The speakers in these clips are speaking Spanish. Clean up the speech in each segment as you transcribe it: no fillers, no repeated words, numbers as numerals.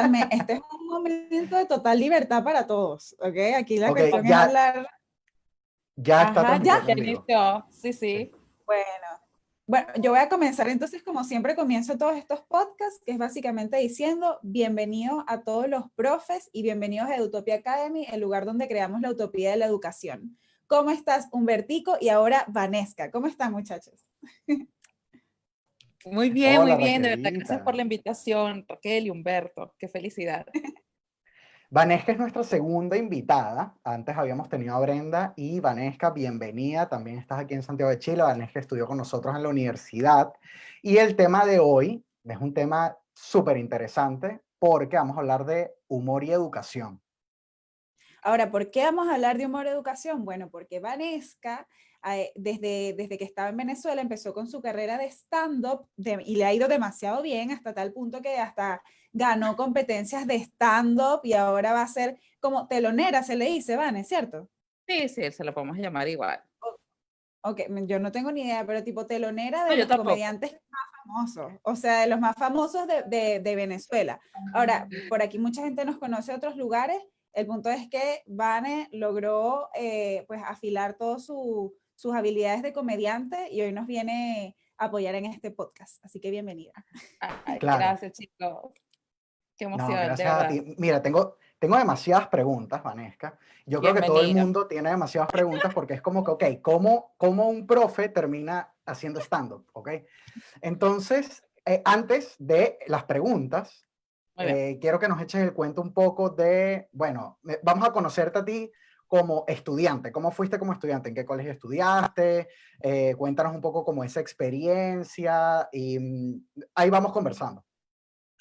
totalmente. Este es un momento de total libertad para todos, ¿ok? Aquí la cuestión es ya, hablar. ya está Ajá, ya. transmitiendo en vivo. inició, sí, Sí. sí. Bueno, yo voy a comenzar entonces, como siempre comienzo todos estos podcasts, que es básicamente diciendo bienvenido a todos los profes y bienvenidos a Utopia Academy, el lugar donde creamos la utopía de la educación. ¿Cómo estás, Humbertico? Y ahora, Vanesca. ¿Cómo están, muchachos? Muy Hola, bien, de verdad, Raquelita. gracias por la invitación, Raquel y Humberto, qué felicidad. Vanesca es nuestra segunda invitada. Antes habíamos tenido a Brenda y Vanesca, bienvenida. También estás aquí en Santiago de Chile. Vanesca estudió con nosotros en la universidad. Y el tema de hoy es un tema súper interesante porque vamos a hablar de humor y educación. Ahora, ¿por qué vamos a hablar de humor y educación? Bueno, porque Vanesca, desde que estaba en Venezuela, empezó con su carrera de stand-up y le ha ido demasiado bien, hasta tal punto que hasta ganó competencias de stand-up y ahora va a ser como telonera, se le dice, Vane, ¿cierto? Sí, se lo podemos llamar igual. Ok, yo no tengo ni idea, pero tipo telonera de No, yo los tampoco. comediantes más famosos, o sea, de los más famosos de Venezuela. Ahora, por aquí mucha gente nos conoce de otros lugares. El punto es que Vane logró pues afilar todas sus habilidades de comediante y hoy nos viene a apoyar en este podcast. Así que bienvenida. Ay, Claro. gracias, chicos. Qué No, emoción, de gracias a verdad. ti. Mira, tengo demasiadas preguntas, Vanesca. Yo creo que todo el Bienvenida. mundo tiene demasiadas preguntas porque es como que, ok, ¿cómo un profe termina haciendo stand-up? ¿Ok? Entonces, antes de las preguntas, Muy bien. quiero que nos eches el cuento un poco de, bueno, vamos a conocerte a ti como estudiante. ¿Cómo fuiste como estudiante? ¿En qué colegio estudiaste? Cuéntanos un poco como esa experiencia y ahí vamos conversando.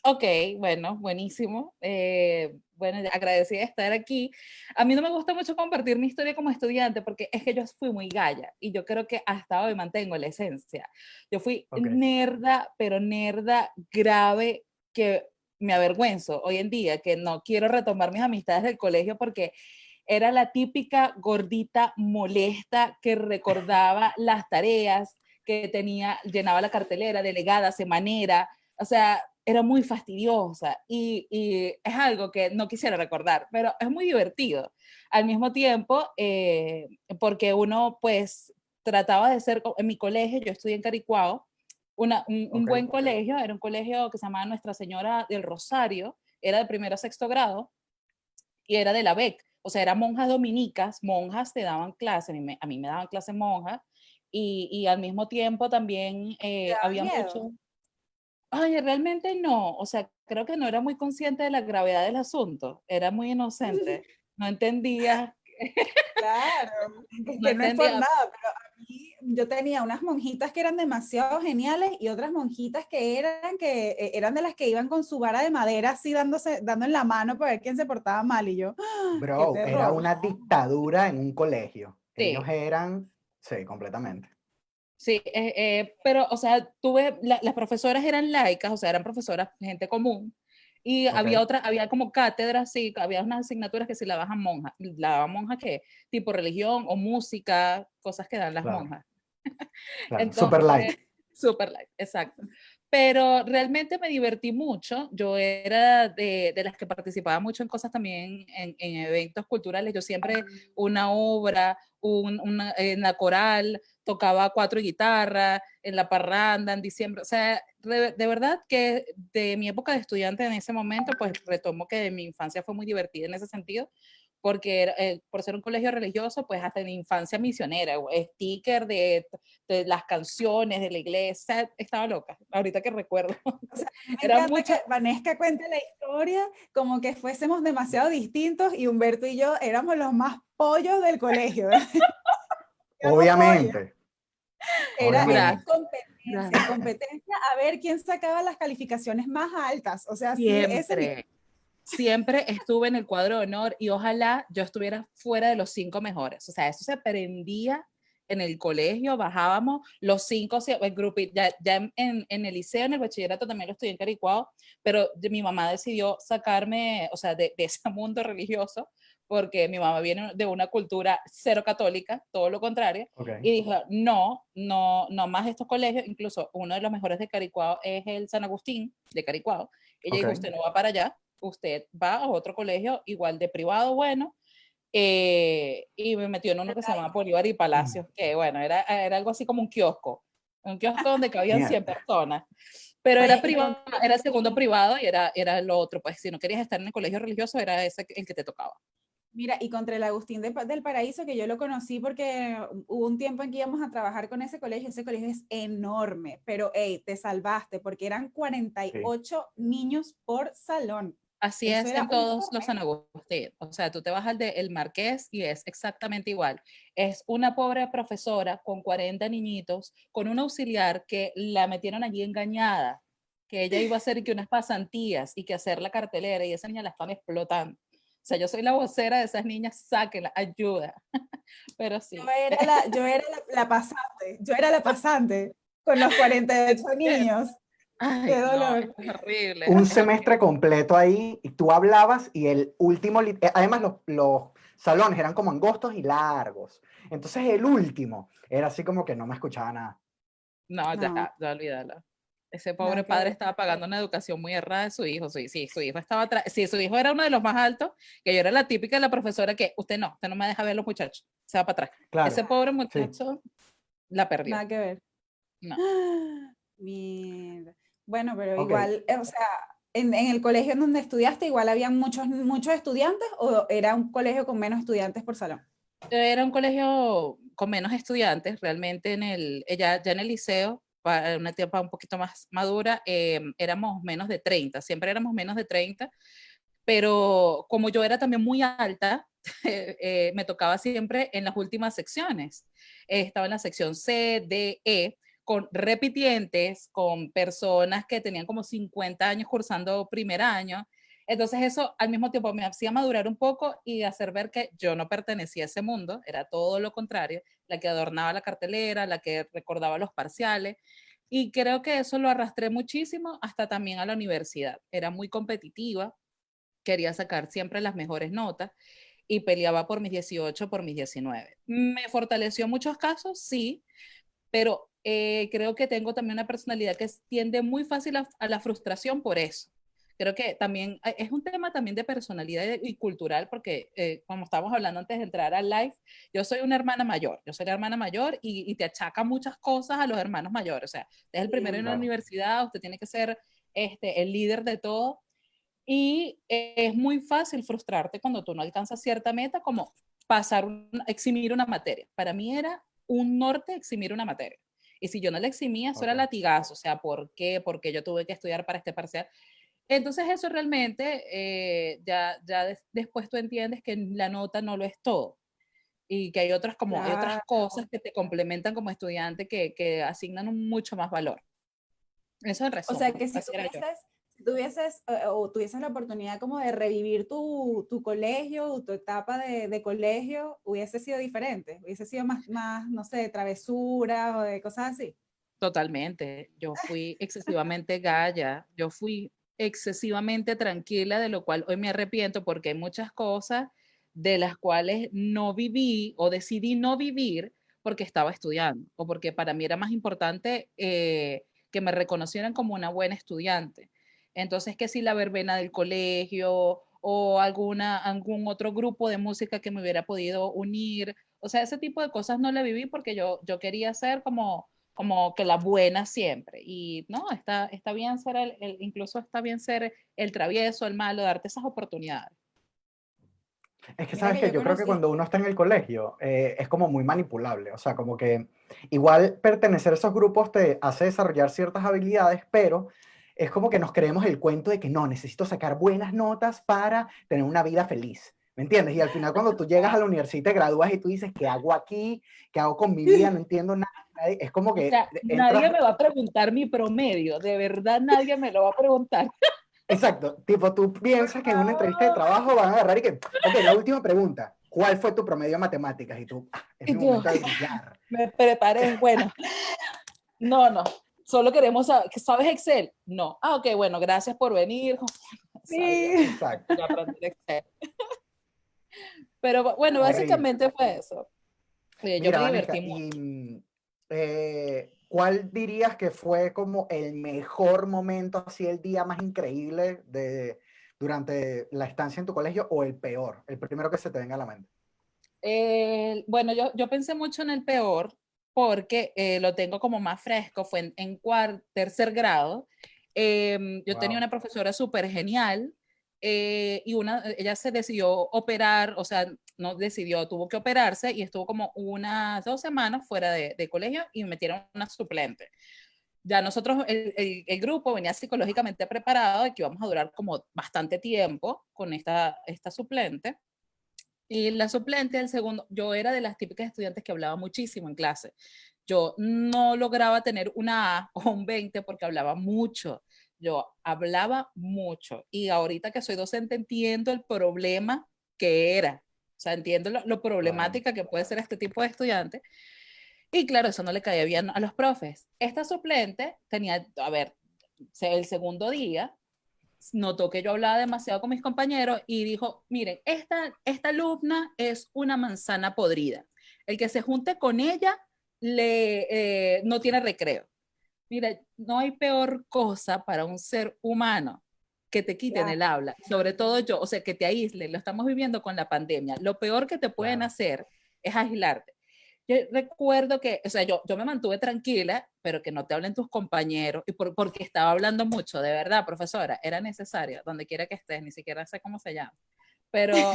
Ok, bueno, buenísimo. Bueno, agradecida de estar aquí. A mí no me gusta mucho compartir mi historia como estudiante porque es que yo fui muy galla y yo creo que hasta hoy mantengo la esencia. Yo fui nerda, pero nerda grave que me avergüenzo hoy en día, que no quiero retomar mis amistades del colegio porque era la típica gordita molesta que recordaba las tareas, que llenaba la cartelera, delegada, semanera, o sea, era muy fastidiosa y es algo que no quisiera recordar, pero es muy divertido. Al mismo tiempo, porque uno pues trataba de ser, en mi colegio, yo estudié en Caricuao, un buen colegio, era un colegio que se llamaba Nuestra Señora del Rosario, era de primero a sexto grado y era de la BEC, o sea, eran monjas dominicas, monjas te daban clase, a mí me daban clase monjas y al mismo tiempo también había mucho... Ay, realmente no, o sea, creo que no era muy consciente de la gravedad del asunto, era muy inocente, no entendía. Claro, es No que no es por entendía. nada, pero a mí yo tenía unas monjitas que eran demasiado geniales y otras monjitas que eran de las que iban con su vara de madera así dando en la mano para ver quién se portaba mal y yo, ¡ah! ¡Qué Bro, era terror! una dictadura en un colegio. Ellos Sí, eran, sí, completamente. sí, pero, o sea, las profesoras eran laicas, o sea, eran profesoras, gente común, y había como cátedras, sí, había unas asignaturas que sí la daban monjas que, tipo religión o música, cosas que dan las monjas. Claro, super light. Entonces, super light, exacto. Pero realmente me divertí mucho. Yo era de las que participaba mucho en cosas también, en eventos culturales. Yo siempre una obra, en la coral, tocaba 4 guitarras, en la parranda, en diciembre. O sea, de verdad que de mi época de estudiante en ese momento, pues retomo que mi infancia fue muy divertida en ese sentido porque por ser un colegio religioso, pues hasta en infancia misionera, sticker de las canciones de la iglesia, estaba loca, ahorita que recuerdo. O sea, me Era encanta mucho... que Vanesca cuente la historia como que fuésemos demasiado distintos y Humberto y yo éramos los más pollos del colegio. Obviamente. Era Obviamente. competencia a ver quién sacaba las calificaciones más altas. O sea, sí, Siempre estuve en el cuadro de honor y ojalá yo estuviera fuera de los 5 mejores. O sea, eso se aprendía en el colegio, bajábamos los 5, el grupo, ya en el liceo, en el bachillerato también lo estudié en Caricuao, pero mi mamá decidió sacarme, o sea, de ese mundo religioso, porque mi mamá viene de una cultura cero católica, todo lo contrario, y dijo, no más estos colegios, incluso uno de los mejores de Caricuao es el San Agustín de Caricuao. Ella dijo, usted no va para allá, usted va a otro colegio igual de privado, bueno, y me metió en uno que se llamaba Bolívar y Palacios, que bueno, era algo así como un kiosco donde cabían 100 Mierda. personas, pero Oye, era privado, era el segundo privado y era lo otro, pues si no querías estar en el colegio religioso, era ese el que te tocaba. mira, y contra el Agustín del Paraíso, que yo lo conocí porque hubo un tiempo en que íbamos a trabajar con ese colegio es enorme, pero hey, te salvaste porque eran Sí. 48 niños por salón. Así Eso es en era un todos los San tormento. Agustín. O sea, tú te vas al de El Marqués y es exactamente igual. Es una pobre profesora con 40 niñitos, con un auxiliar que la metieron allí engañada, que ella iba a hacer que unas pasantías y que hacer la cartelera y esa niña la están explotando. O sea, yo soy la vocera de esas niñas, sáquenla, ayuda. Pero sí. Yo era la pasante, yo era la pasante con los 48 niños. Qué Ay, no, dolor. es horrible, Un es horrible. semestre completo ahí y tú hablabas y el último, además los salones eran como angostos y largos. Entonces el último era así como que no me escuchaba nada. No, No, ya olvídalo. Ese nada pobre que padre ver. estaba pagando una educación muy errada de su hijo. Sí, sí, su hijo estaba sí, su hijo era uno de los más altos, que yo era la típica de la profesora que usted no me deja ver los muchachos, se va para atrás. Claro, Ese pobre sí. muchacho la perdió. Nada que ver. No. Mierda. Bueno, pero Ok. igual, o sea, en el colegio en donde estudiaste, igual habían muchos estudiantes o era un colegio con menos estudiantes por salón. Era un colegio con menos estudiantes, realmente ya en el liceo, para una etapa un poquito más madura, éramos menos de 30, siempre éramos menos de 30, pero como yo era también muy alta, me tocaba siempre en las últimas secciones. Estaba en la sección C, D, E, con repitientes, con personas que tenían como 50 años cursando primer año. Entonces eso al mismo tiempo me hacía madurar un poco y hacer ver que yo no pertenecía a ese mundo, era todo lo contrario, la que adornaba la cartelera, la que recordaba los parciales. Y creo que eso lo arrastré muchísimo hasta también a la universidad. Era muy competitiva, quería sacar siempre las mejores notas y peleaba por mis 18, por mis 19. ¿Me fortaleció en muchos casos? Sí, pero creo que tengo también una personalidad que tiende muy fácil a la frustración por eso. Creo que también es un tema también de personalidad y cultural, porque como estábamos hablando antes de entrar al live, yo soy una hermana mayor, yo soy la hermana mayor y te achaca muchas cosas a los hermanos mayores. O sea, usted es el primero en la Claro. universidad, usted tiene que ser el líder de todo y es muy fácil frustrarte cuando tú no alcanzas cierta meta, como eximir una materia. Para mí era un norte eximir una materia. Y si yo no la eximía, eso era Ok. latigazo. O sea, ¿por qué? Porque yo tuve que estudiar para este parcial. Entonces eso realmente, después tú entiendes que la nota no lo es todo. Y que hay otras Claro. cosas que te complementan como estudiante que asignan mucho más valor. Eso en O sea resumen, que si así era yo. tuvieses o tuvieses la oportunidad como de revivir tu colegio o tu etapa de colegio, hubiese sido diferente, hubiese sido más, no sé, de travesura o de cosas así. Totalmente. Yo fui excesivamente galla, yo fui excesivamente tranquila, de lo cual hoy me arrepiento porque hay muchas cosas de las cuales no viví o decidí no vivir porque estaba estudiando o porque para mí era más importante que me reconocieran como una buena estudiante. Entonces, que si la verbena del colegio o algún otro grupo de música que me hubiera podido unir, o sea, ese tipo de cosas no la viví porque yo quería ser como que la buena siempre. Y no, está bien ser incluso está bien ser el travieso, el malo, darte esas oportunidades. Es que Mira sabes que que yo yo creo que conocí, cuando uno está en el colegio es como muy manipulable, o sea, como que igual pertenecer a esos grupos te hace desarrollar ciertas habilidades, pero es como que nos creemos el cuento de que no, necesito sacar buenas notas para tener una vida feliz, ¿me entiendes? Y al final cuando tú llegas a la universidad y te gradúas y tú dices, ¿qué hago aquí? ¿Qué hago con mi vida? No entiendo nada. Es como O que sea, nadie entras. me va a preguntar mi promedio, de verdad nadie me lo va a preguntar. Exacto, tipo, tú piensas que en una entrevista de trabajo van a agarrar y que, ok, la última pregunta, ¿cuál fue tu promedio en matemáticas? Y tú, es Y mi yo momento de brillar. me preparé, bueno, no, solo queremos saber, ¿sabes Excel? No. Ah, ok, bueno, gracias por venir. Sabía, sí, Exacto, voy a aprender Excel. Pero bueno, horrible. básicamente fue eso. Yo me Mira, divertí Vanesca, mucho. y ¿cuál dirías que fue como el mejor momento, así el día más increíble durante la estancia en tu colegio o el peor, el primero que se te venga a la mente? Bueno, yo pensé mucho en el peor porque lo tengo como más fresco, fue en tercer grado. Yo tenía Wow. una profesora súper genial y ella se decidió operar, o sea, no decidió, tuvo que operarse y estuvo como unas 2 semanas fuera de colegio y metieron una suplente. Ya nosotros, el grupo venía psicológicamente preparado de que íbamos a durar como bastante tiempo con esta suplente. Y la suplente del segundo, yo era de las típicas estudiantes que hablaba muchísimo en clase. Yo no lograba tener una A o un 20 porque hablaba mucho. Yo hablaba mucho. Y ahorita que soy docente entiendo el problema que era. O sea, entiendo lo Claro. problemática que puede ser este tipo de estudiante. Y claro, eso no le caía bien a los profes. Esta suplente tenía, a ver, el segundo día notó que yo hablaba demasiado con mis compañeros y dijo, miren, esta alumna es una manzana podrida. El que se junte con ella no tiene recreo. Mira, no hay peor cosa para un ser humano que te quiten Claro. el habla, sobre todo yo, o sea, que te aíslen, lo estamos viviendo con la pandemia. Lo peor que te pueden Claro. hacer es aislarte. Yo recuerdo que, o sea, yo me mantuve tranquila, pero que no te hablen tus compañeros, y porque estaba hablando mucho, de verdad, profesora, era necesario, donde quiera que estés, ni siquiera sé cómo se llama, pero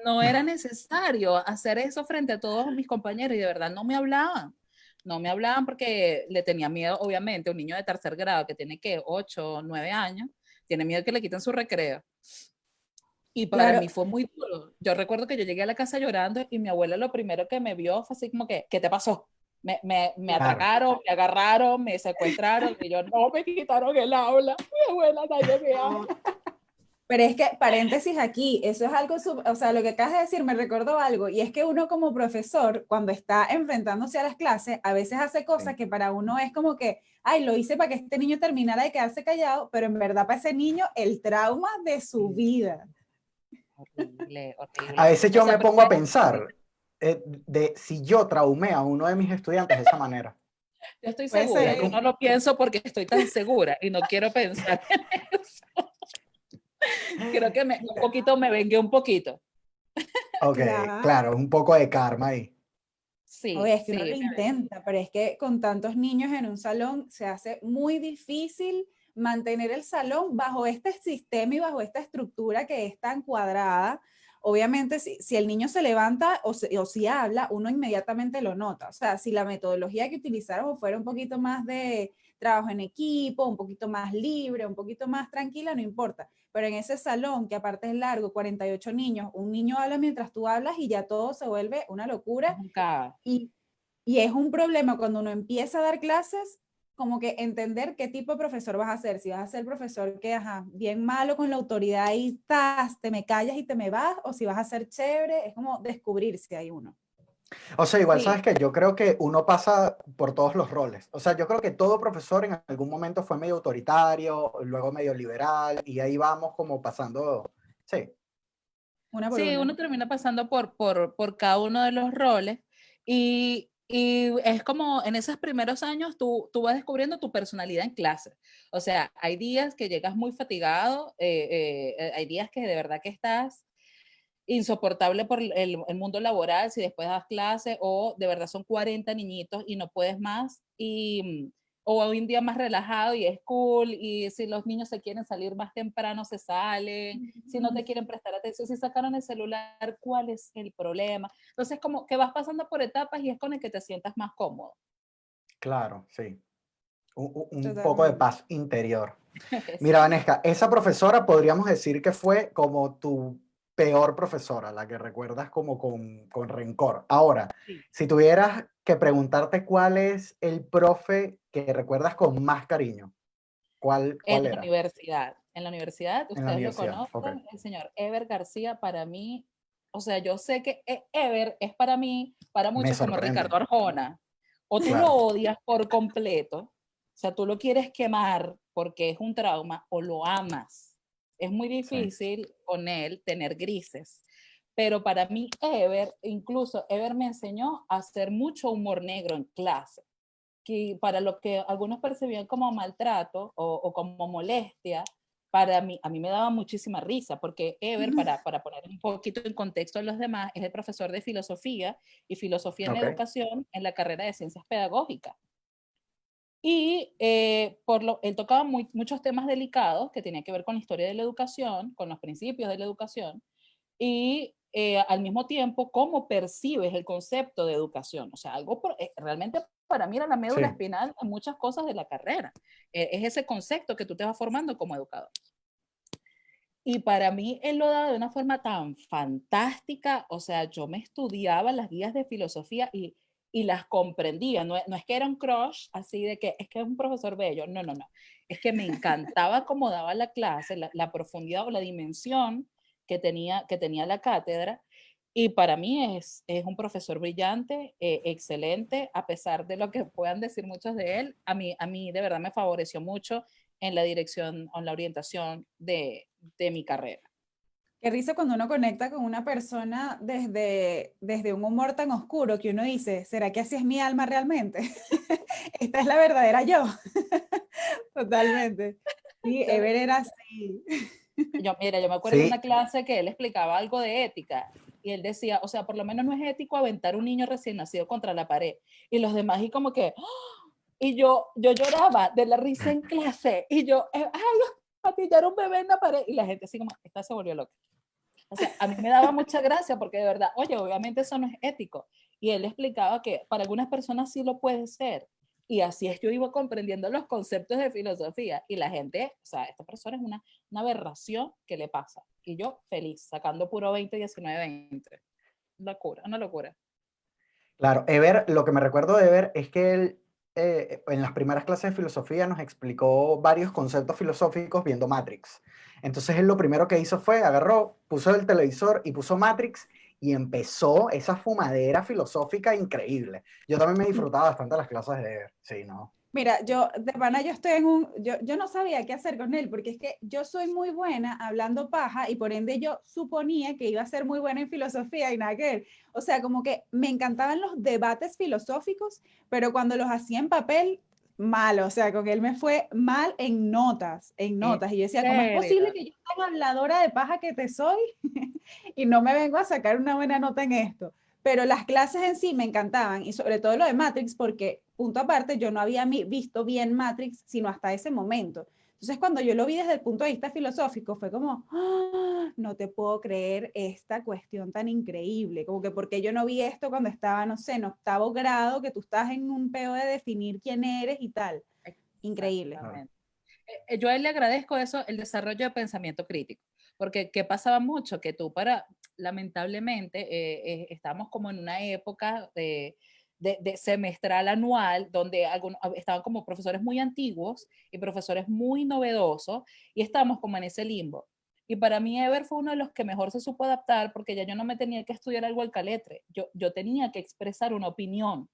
no era necesario hacer eso frente a todos mis compañeros y de verdad no me hablaban porque le tenía miedo, obviamente, un niño de tercer grado que tiene que 8 o 9 años, tiene miedo que le quiten su recreo. Y para Claro, mí fue muy duro. Yo recuerdo que yo llegué a la casa llorando y mi abuela lo primero que me vio fue así como que, ¿qué te pasó? Me Claro. atracaron, me agarraron, me secuestraron y yo, no, me quitaron el aula. Mi abuela, nadie me ama. pero es que, paréntesis aquí, eso es algo, o sea, lo que acabas de decir me recordó algo, y es que uno como profesor, cuando está enfrentándose a las clases, a veces hace cosas Sí. que para uno es como que, ay, lo hice para que este niño terminara de quedarse callado, pero en verdad para ese niño el trauma de su vida. Horrible, A horrible. veces O yo sea, me pero pongo a pensar de si yo traumé a uno de mis estudiantes de esa manera. yo estoy Puede segura. Es Yo ser, no como, lo pienso porque estoy tan segura y no quiero pensar en eso. Creo que un poquito me vengué un poquito. ok, claro. claro, un poco de karma ahí. Oye, Sí, es que uno lo sí. intenta, pero es que con tantos niños en un salón se hace muy difícil mantener el salón bajo este sistema y bajo esta estructura que es tan cuadrada. Obviamente, si el niño se levanta o si habla, uno inmediatamente lo nota. O sea, si la metodología que utilizaron fuera un poquito más de trabajo en equipo, un poquito más libre, un poquito más tranquila, no importa. Pero en ese salón, que aparte es largo, 48 niños, un niño habla mientras tú hablas y ya todo se vuelve una Es locura un caos. y, y es un problema cuando uno empieza a dar clases, como que entender qué tipo de profesor vas a ser. Si vas a ser profesor que, ajá, bien malo con la autoridad y te me callas y te me vas, o si vas a ser chévere, es como descubrirse ahí uno. O sea, igual Sí, sabes que yo creo que uno pasa por todos los roles. O sea, yo creo que todo profesor en algún momento fue medio autoritario, luego medio liberal, y ahí vamos como pasando. Sí, Una por sí, una. uno termina pasando por cada uno de los roles y es como en esos primeros años tú vas descubriendo tu personalidad en clase. O sea, hay días que llegas muy fatigado, hay días que de verdad que estás insoportable por el mundo laboral si después das clase o de verdad son 40 niñitos y no puedes más o hoy en día más relajado y es cool y si los niños se quieren salir más temprano se salen, si no te quieren prestar atención, si sacaron el celular, ¿cuál es el problema? Entonces como que vas pasando por etapas y es con el que te sientas más cómodo. claro, sí. Un poco de Totalmente. paz interior. Mira, Sí, Vanesca, esa profesora podríamos decir que fue como tu peor profesora, la que recuerdas como con rencor. Ahora, sí. si tuvieras que preguntarte cuál es el profe que recuerdas con más cariño, ¿cuál era? En la universidad, En la ustedes lo universidad. Ok, conocen, el señor Ever García para mí, o sea, yo sé que Ever es para mí, para me muchos como Ricardo sorprende. Arjona, o tú lo Claro, odias por completo, o sea, tú lo quieres quemar porque es un trauma, o lo amas. Es muy sí. difícil con él tener grises, pero para mí Ever, incluso Ever me enseñó a hacer mucho humor negro en clase que para lo que algunos percibían como maltrato o como molestia, a mí me daba muchísima risa, porque Ever, para poner un poquito en contexto a los demás, es el profesor de filosofía y filosofía en Ok. educación en la carrera de ciencias pedagógicas. Y él tocaba muchos temas delicados que tenían que ver con la historia de la educación, con los principios de la educación, y al mismo tiempo cómo percibes el concepto de educación. O sea, realmente para mí era la médula Sí. espinal en muchas cosas de la carrera. Es ese concepto que tú te vas formando como educador. Y para mí él lo daba de una forma tan fantástica, o sea, yo me estudiaba las guías de filosofía y las comprendía, no es que era un crush así de que es un profesor bello, no, es que me encantaba cómo daba la clase, la profundidad o la dimensión que tenía la cátedra, y para mí es un profesor brillante, excelente, a pesar de lo que puedan decir muchos de él, a mí de verdad me favoreció mucho en la dirección o en la orientación de mi carrera. Qué risa cuando uno conecta con una persona desde un humor tan oscuro que uno dice, ¿será que así es mi alma realmente? Esta es la verdadera yo. Totalmente. Sí, Ever era así. Mira, yo me acuerdo de una Sí, clase que él explicaba algo de ética y él decía, o sea, por lo menos no es ético aventar un niño recién nacido contra la pared. Y los demás y como que, ¡oh! Y yo lloraba de la risa en clase y yo, ay, patillar un bebé en la pared. Y la gente así como, esta se volvió loca. O sea, a mí me daba mucha gracia porque de verdad, oye, obviamente eso no es ético. Y él explicaba que para algunas personas sí lo puede ser. Y así es, yo iba comprendiendo los conceptos de filosofía. Y la gente, o sea, esta persona es una aberración que le pasa. Y yo feliz, sacando puro 20, 19, 20. Locura, una locura. claro. Ever, lo que me recuerdo de Ever es que él en las primeras clases de filosofía nos explicó varios conceptos filosóficos viendo Matrix. Entonces él lo primero que hizo fue agarró, puso el televisor y puso Matrix y empezó esa fumadera filosófica increíble. Yo también me disfrutaba bastante las clases de Ever. Sí, ¿no? Mira, de pana, yo estoy yo no sabía qué hacer con él, porque es que yo soy muy buena hablando paja y por ende yo suponía que iba a ser muy buena en filosofía y nada que ver. O sea, como que me encantaban los debates filosóficos, pero cuando los hacía en papel, mal, o sea, con él me fue mal en notas, en ¿En notas. Y yo decía, ¿cómo es posible serio? que yo tan habladora de paja que te soy y no me vengo a sacar una buena nota en esto? Pero las clases en sí me encantaban y sobre todo lo de Matrix porque, punto aparte, yo no había visto bien Matrix sino hasta ese momento. Entonces, cuando yo lo vi desde el punto de vista filosófico, fue como, ¡ah! No te puedo creer esta cuestión tan increíble, como que porque yo no vi esto cuando estaba, no sé, en octavo grado, que tú estás en un peo de definir quién eres y tal. Increíble. Claro. Exactamente. Yo a él le agradezco eso, el desarrollo de pensamiento crítico, porque ¿qué pasaba mucho? Que lamentablemente, estamos como en una época de semestral anual, donde estaban como profesores muy antiguos y profesores muy novedosos, y estamos como en ese limbo. Y para mí Ever fue uno de los que mejor se supo adaptar, porque ya yo no me tenía que estudiar algo al caletre, yo tenía que expresar una opinión,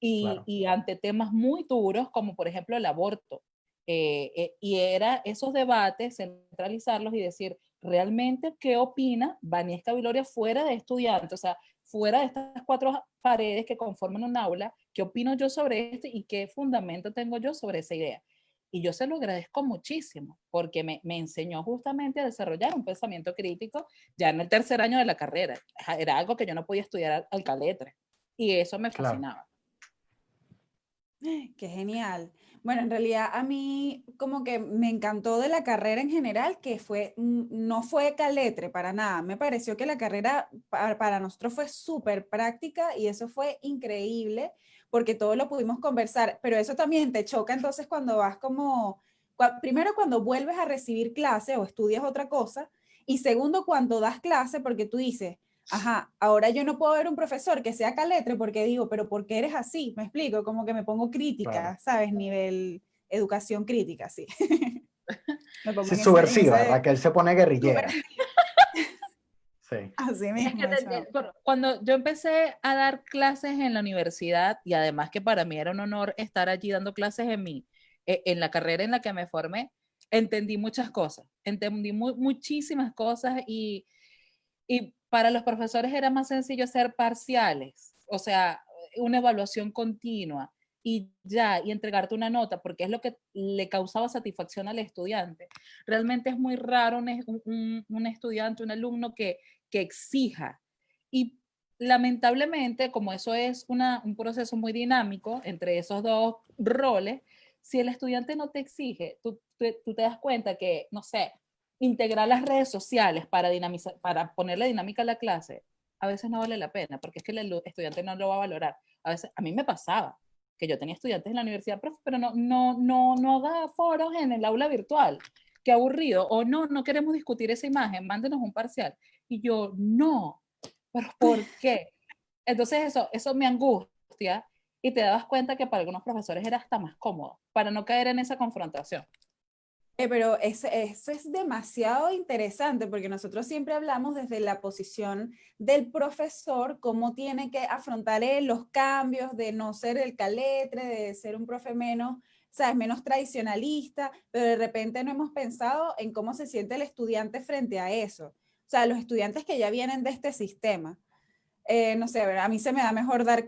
Claro. y ante temas muy duros, como por ejemplo el aborto. Y era esos debates, centralizarlos y decir, realmente, ¿qué opina Vaniesca Viloria fuera de estudiante? O sea, fuera de estas cuatro paredes que conforman un aula, ¿qué opino yo sobre esto y qué fundamento tengo yo sobre esa idea? Y yo se lo agradezco muchísimo, porque me enseñó justamente a desarrollar un pensamiento crítico ya en el tercer año de la carrera. Era algo que yo no podía estudiar al caletre. Y eso me Claro. fascinaba. Qué genial. Bueno, en realidad a mí como que me encantó de la carrera en general que no fue caletre para nada. Me pareció que la carrera para nosotros fue súper práctica y eso fue increíble porque todo lo pudimos conversar, pero eso también te choca entonces cuando vas como, primero cuando vuelves a recibir clase o estudias otra cosa y segundo cuando das clase porque tú dices, ajá, ahora yo no puedo ver un profesor que sea caletre porque digo, pero ¿por qué eres así? Me explico, como que me pongo Claro. crítica, ¿sabes? Nivel educación crítica, sí. Me pongo Sí, en subversiva, ese Raquel se pone guerrillera. subversivo, Sí. así Es mismo, que chao. cuando yo empecé a dar clases en la universidad, y además que para mí era un honor estar allí dando clases en la carrera en la que me formé, entendí muchas cosas, entendí muchísimas cosas y para los profesores era más sencillo hacer parciales, o sea, una evaluación continua. y ya, y entregarte una nota, porque es lo que le causaba satisfacción al estudiante. Realmente es muy raro un estudiante, un alumno que exija. Y lamentablemente, como eso es un proceso muy dinámico entre esos dos roles, si el estudiante no te exige, tú te das cuenta que, no sé, integrar las redes sociales para, dinamizar, para ponerle dinámica a la clase, a veces no vale la pena, porque es que el estudiante no lo va a valorar. A veces, a mí me pasaba que yo tenía estudiantes en la universidad, pero no haga foros en el aula virtual. Qué aburrido. O no queremos discutir esa imagen, mándenos un parcial. Y yo, no, pero ¿por qué? Entonces eso me angustia y te das cuenta que para algunos profesores era hasta más cómodo, para no caer en esa confrontación. Pero eso es demasiado interesante porque nosotros siempre hablamos desde la posición del profesor, cómo tiene que afrontar él los cambios de no ser el caletre, de ser un profe menos, ¿sabes? Menos tradicionalista, pero de repente no hemos pensado en cómo se siente el estudiante frente a eso. O sea, los estudiantes que ya vienen de este sistema. No sé, a mí se me da mejor dar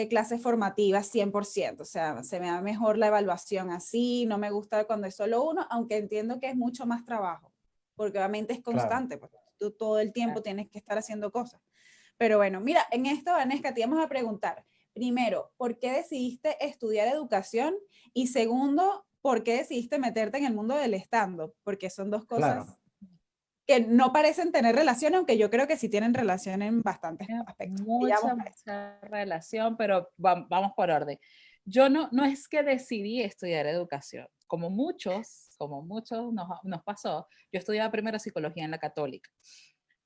clases formativas 100%, o sea, se me da mejor la evaluación así, no me gusta cuando es solo uno, aunque entiendo que es mucho más trabajo, porque obviamente es Claro. constante, pues tú todo el tiempo tienes que estar haciendo cosas. Pero bueno, mira, en esto, Vanesca, te íbamos a preguntar, primero, ¿por qué decidiste estudiar educación? Y segundo, ¿por qué decidiste meterte en el mundo del stand-up? Porque son dos cosas Claro. que no parecen tener relación, aunque yo creo que sí tienen relación en bastantes aspectos. Y ya vamos Mucha relación, pero vamos por orden. Yo no es que decidí estudiar educación. Como muchos nos pasó, yo estudiaba primero psicología en la Católica,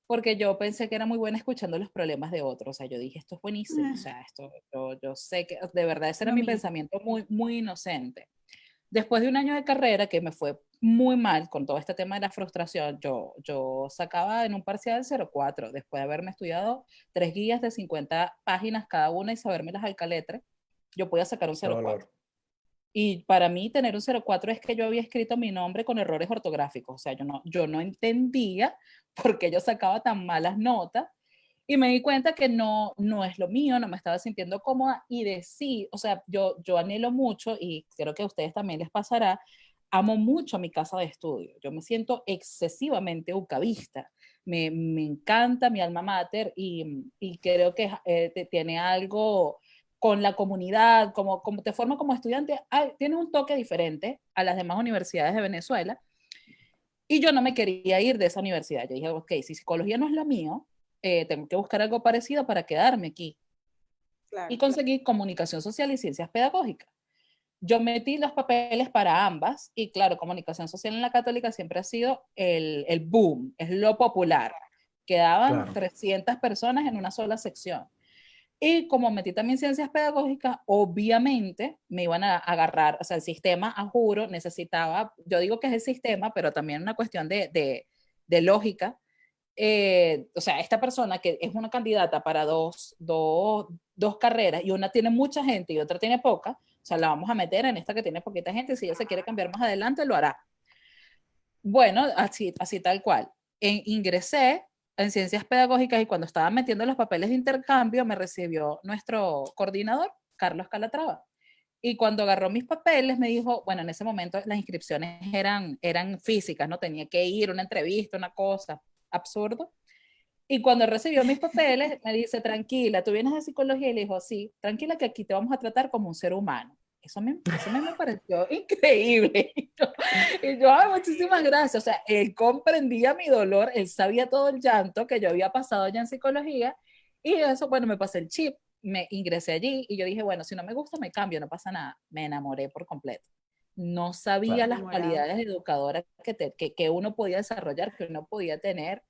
porque yo pensé que era muy buena escuchando los problemas de otros. O sea, yo dije, esto es buenísimo. O sea, yo sé que de verdad ese era lo mi mismo. pensamiento muy, muy inocente. Después de un año de carrera que me fue muy mal con todo este tema de la frustración, yo sacaba en un parcial 0,4, después de haberme estudiado 3 guías de 50 páginas cada una y sabérmelas al caletre, yo podía sacar un Qué 0,4. dolor. Y para mí tener un 0,4 es que yo había escrito mi nombre con errores ortográficos, o sea, yo no entendía por qué yo sacaba tan malas notas y me di cuenta que no es lo mío, no me estaba sintiendo cómoda y o sea, yo anhelo mucho y creo que a ustedes también les pasará, amo mucho mi casa de estudio, yo me siento excesivamente ucavista, me encanta mi alma mater y creo que tiene algo con la comunidad, como te forma como estudiante, tiene un toque diferente a las demás universidades de Venezuela. Y yo no me quería ir de esa universidad. Yo dije, ok, si psicología no es lo mío, tengo que buscar algo parecido para quedarme aquí. Y Claro. conseguí comunicación social y ciencias pedagógicas. Yo metí los papeles para ambas y claro, comunicación social en la Católica siempre ha sido el boom, es lo popular. Quedaban Claro. 300 personas en una sola sección. Y como metí también ciencias pedagógicas, obviamente me iban a agarrar, o sea, el sistema, a juro, necesitaba, yo digo que es el sistema, pero también una cuestión de lógica. O sea, esta persona que es una candidata para dos carreras y una tiene mucha gente y otra tiene poca, o sea, la vamos a meter en esta que tiene poquita gente, si ella se quiere cambiar más adelante, lo hará. Bueno, así tal cual. Ingresé en ciencias pedagógicas y cuando estaba metiendo los papeles de intercambio me recibió nuestro coordinador, Carlos Calatrava. Y cuando agarró mis papeles me dijo, bueno, en ese momento las inscripciones eran físicas, no tenía que ir, una entrevista, una cosa, absurdo. Y cuando recibió mis papeles me dice, tranquila, tú vienes de psicología y le dijo, sí, tranquila que aquí te vamos a tratar como un ser humano. Eso me pareció increíble. Y yo, ay, muchísimas gracias. O sea, él comprendía mi dolor, él sabía todo el llanto que yo había pasado ya en psicología. Y eso, bueno, me pasé el chip, me ingresé allí y yo dije, bueno, si no me gusta, me cambio, no pasa nada. Me enamoré por completo. No sabía Claro. las Enamorada. cualidades educadoras que uno podía desarrollar, que uno podía tener.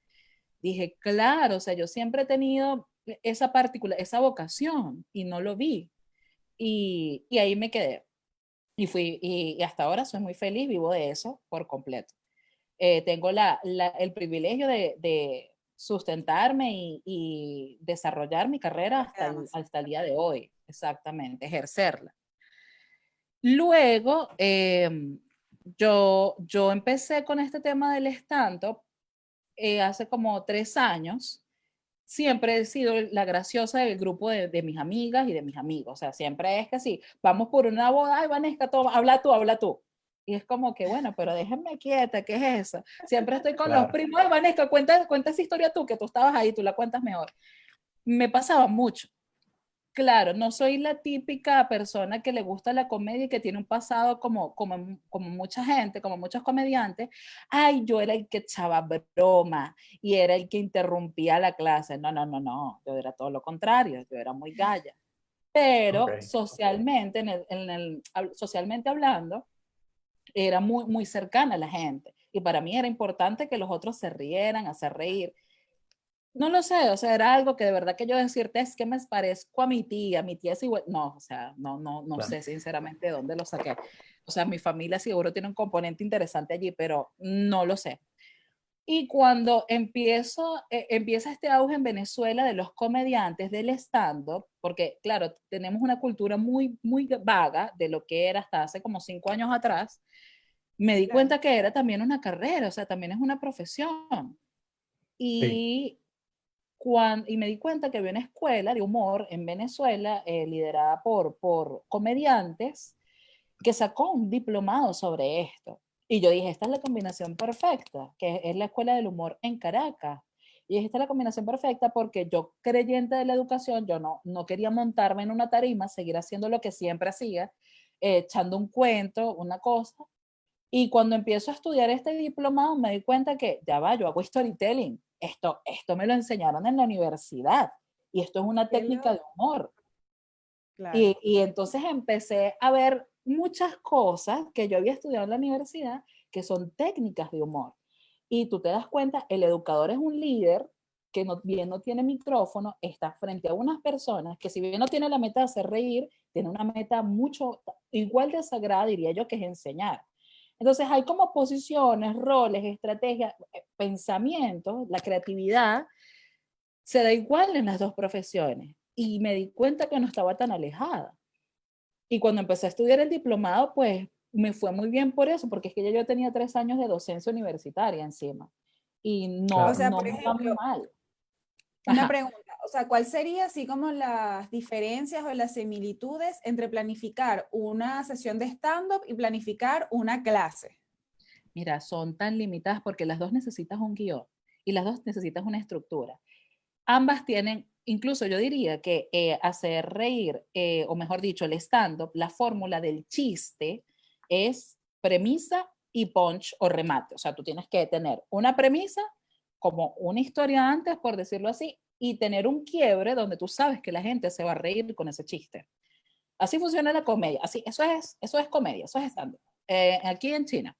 Dije, claro, o sea, yo siempre he tenido esa vocación y no lo vi. Y ahí me quedé. Y hasta ahora soy muy feliz, vivo de eso por completo. Tengo el privilegio de sustentarme y desarrollar mi carrera Lo que da más. hasta el día de hoy, exactamente, ejercerla. Luego, yo empecé con este tema del stand-up hace como 3 años siempre he sido la graciosa del grupo de mis amigas y de mis amigos. O sea, siempre es que sí, vamos por una boda, ay, Vanessa, toma, habla tú, habla tú. Y es como que, bueno, pero déjenme quieta, ¿qué es eso? Siempre estoy con los Claro. primos, ay, Vanessa, cuenta esa historia tú, que tú estabas ahí, tú la cuentas mejor. Me pasaba mucho. Claro, no soy la típica persona que le gusta la comedia y que tiene un pasado como mucha gente, como muchos comediantes. Ay, yo era el que echaba broma y era el que interrumpía la clase. No, no, no, no. Yo era todo lo contrario. Yo era muy galla. Pero Ok. socialmente, socialmente hablando, era muy, muy cercana a la gente. Y para mí era importante que los otros se rieran, hacer reír. No lo sé, o sea, era algo que de verdad que yo decirte es que me parezco a mi tía es igual, no, o sea, no Claro. sé sinceramente de dónde lo saqué. O sea, mi familia seguro tiene un componente interesante allí, pero no lo sé. Y cuando empieza este auge en Venezuela de los comediantes del stand-up, porque claro, tenemos una cultura muy, muy vaga de lo que era hasta hace como 5 años atrás, me di Claro. cuenta que era también una carrera, o sea, también es una profesión. Sí. Y y me di cuenta que había una escuela de humor en Venezuela liderada por comediantes que sacó un diplomado sobre esto. Y yo dije, esta es la combinación perfecta, que es la Escuela del Humor en Caracas. Y dije, esta es la combinación perfecta porque yo, creyente de la educación, yo no quería montarme en una tarima, seguir haciendo lo que siempre hacía, echando un cuento, una cosa. Y cuando empiezo a estudiar este diplomado me di cuenta que, ya va, yo hago storytelling. Esto me lo enseñaron en la universidad y esto es una Qué técnica de loco. humor. Claro. Y entonces empecé a ver muchas cosas que yo había estudiado en la universidad que son técnicas de humor. Y tú te das cuenta, el educador es un líder que bien no tiene micrófono, está frente a unas personas que si bien no tiene la meta de hacer reír, tiene una meta mucho igual de sagrada, diría yo, que es enseñar. Entonces hay como posiciones, roles, estrategias, pensamientos, la creatividad se da igual en las dos profesiones. Y me di cuenta que no estaba tan alejada. Y cuando empecé a estudiar el diplomado, pues me fue muy bien por eso, porque es que ya yo tenía 3 años de docencia universitaria encima. Y O Claro. sea, no por me va ejemplo, mal. una Ajá. pregunta, o sea, ¿cuál sería así como las diferencias o las similitudes entre planificar una sesión de stand-up y planificar una clase? Mira, son tan limitadas porque las dos necesitas un guión y las dos necesitas una estructura. Ambas tienen, incluso yo diría que hacer reír, o mejor dicho, el stand-up, la fórmula del chiste es premisa y punch o remate. O sea, tú tienes que tener una premisa como una historia antes, por decirlo así, y tener un quiebre donde tú sabes que la gente se va a reír con ese chiste. Así funciona la comedia. Así, eso es comedia, eso es stand-up. Aquí en China.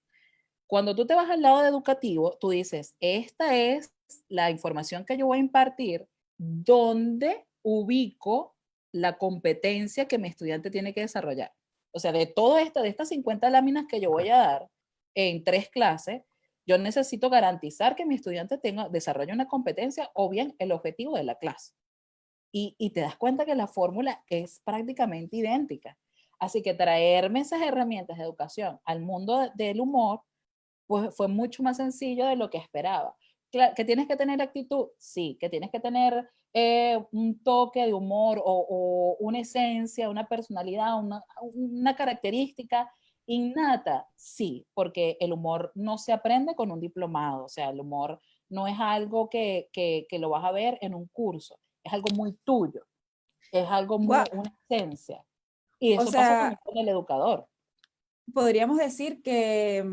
Cuando tú te vas al lado educativo, tú dices, esta es la información que yo voy a impartir, donde ubico la competencia que mi estudiante tiene que desarrollar. O sea, de todo esto, de estas 50 láminas que yo voy Ok. a dar en 3 clases, yo necesito garantizar que mi estudiante desarrolle una competencia o bien el objetivo de la clase. Y te das cuenta que la fórmula es prácticamente idéntica. Así que traerme esas herramientas de educación al mundo del humor pues fue mucho más sencillo de lo que esperaba. Claro, que tienes que tener actitud, sí, que tienes que tener un toque de humor o una esencia, una personalidad, una característica innata, sí, porque el humor no se aprende con un diplomado, o sea, el humor no es algo que lo vas a ver en un curso, es algo muy tuyo, es algo muy, Guau, una esencia. Y o eso pasa también sea, con el educador. podríamos decir que,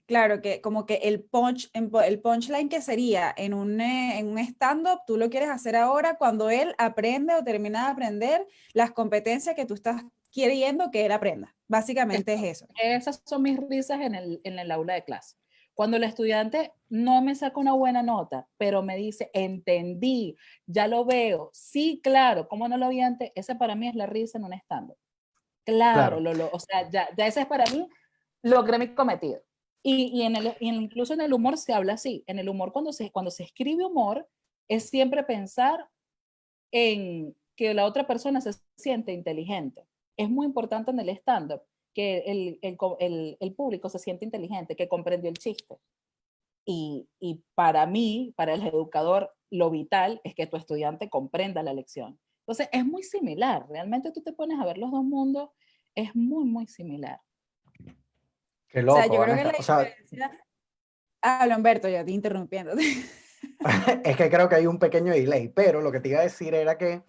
claro, que como que el punchline que sería en un stand-up, tú lo quieres hacer ahora cuando él aprende o termina de aprender las competencias que tú estás queriendo que él aprenda. Básicamente es eso. Esas son mis risas en el aula de clase. Cuando el estudiante no me saca una buena nota, pero me dice, entendí, ya lo veo, sí, claro, ¿cómo no lo vi antes? Ese para mí es la risa en un stand-up. Claro, Claro. o sea, ya ese es para mí, logré mi cometido. Incluso en el humor se habla así. En el humor, cuando se escribe humor, es siempre pensar en que la otra persona se siente inteligente. Es muy importante en el stand-up que el público se siente inteligente, que comprendió el chiste. Y para mí, para el educador, lo vital es que tu estudiante comprenda la lección. Entonces, es muy similar. Realmente tú te pones a ver los dos mundos, es muy, muy similar. Qué O sea, loco, yo creo que la Vanessa. O sea, diferencia... Habla Humberto, ya te interrumpiendo. es que creo que hay un pequeño delay, pero lo que te iba a decir era que